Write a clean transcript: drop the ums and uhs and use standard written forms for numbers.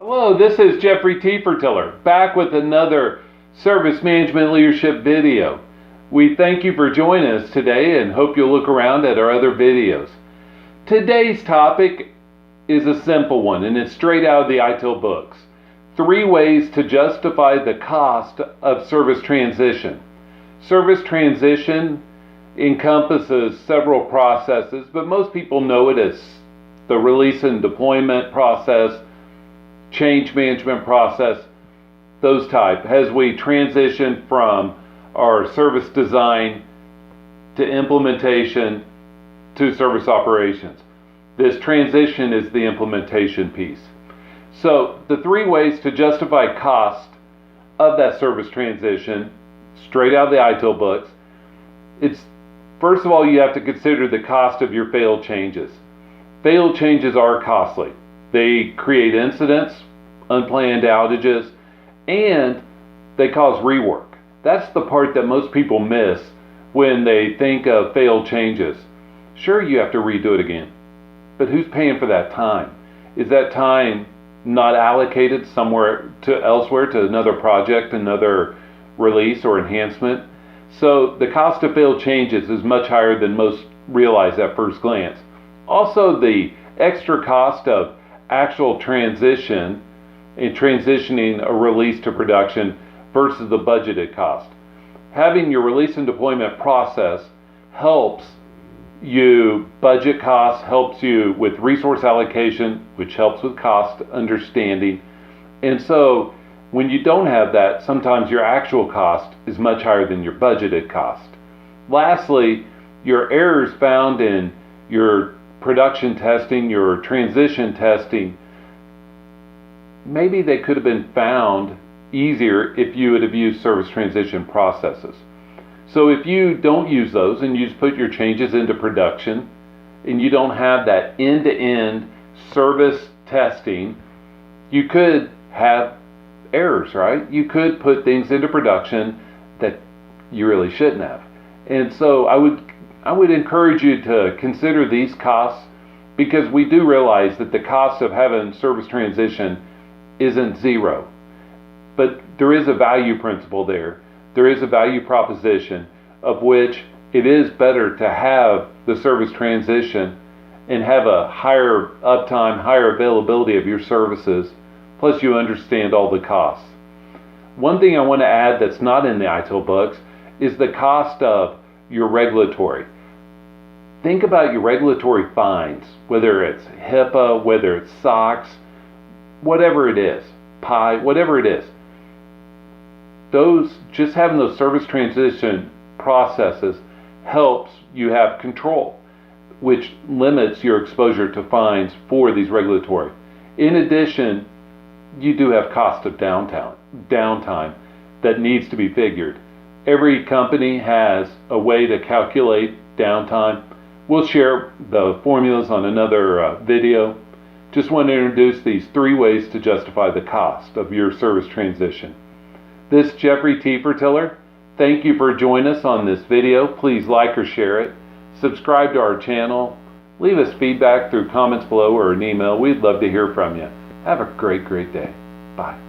Hello, this is Jeffrey T. Fertiller, back with another Service Management Leadership video. We thank you for joining us today and hope you'll look around at our other videos. Today's topic is a simple one, and it's straight out of the ITIL books. 3 ways to justify the cost of service transition. Service transition encompasses several processes, but most people know it as the release and deployment process, change management process, those type, as we transition from our service design to implementation to service operations. This transition is the implementation piece. So the 3 ways to justify cost of that service transition, straight out of the ITIL books, it's first of all, you have to consider the cost of your failed changes. Failed changes are costly. They create incidents, unplanned outages, and they cause rework. That's the part that most people miss when they think of failed changes. Sure, you have to redo it again, but who's paying for that time? Is that time not allocated somewhere elsewhere to another project, another release or enhancement? So the cost of failed changes is much higher than most realize at first glance. Also, the extra cost of actual transition and transitioning a release to production versus the budgeted cost. Having your release and deployment process helps you budget costs, helps you with resource allocation, which helps with cost understanding. And so when you don't have that, sometimes your actual cost is much higher than your budgeted cost. Lastly, your errors found in your production testing, your transition testing, maybe they could have been found easier if you would have used service transition processes. So if you don't use those and you just put your changes into production and you don't have that end-to-end service testing, you could have errors, right? You could put things into production that you really shouldn't have. And so I would encourage you to consider these costs, because we do realize that the cost of having service transition isn't zero. But there is a value principle there. There is a value proposition of which it is better to have the service transition and have a higher uptime, higher availability of your services, plus you understand all the costs. One thing I want to add that's not in the ITIL books is the cost of your regulatory. Think about your regulatory fines, whether it's HIPAA, whether it's SOX, whatever it is, PI, whatever it is. Just having those service transition processes helps you have control, which limits your exposure to fines for these regulatory. In addition, you do have cost of downtime that needs to be figured. Every company has a way to calculate downtime. We'll share the formulas on another video. Just want to introduce these 3 ways to justify the cost of your service transition. This is Jeffrey T. Fertiller. Thank you for joining us on this video. Please like or share it. Subscribe to our channel. Leave us feedback through comments below or an email. We'd love to hear from you. Have a great day. Bye.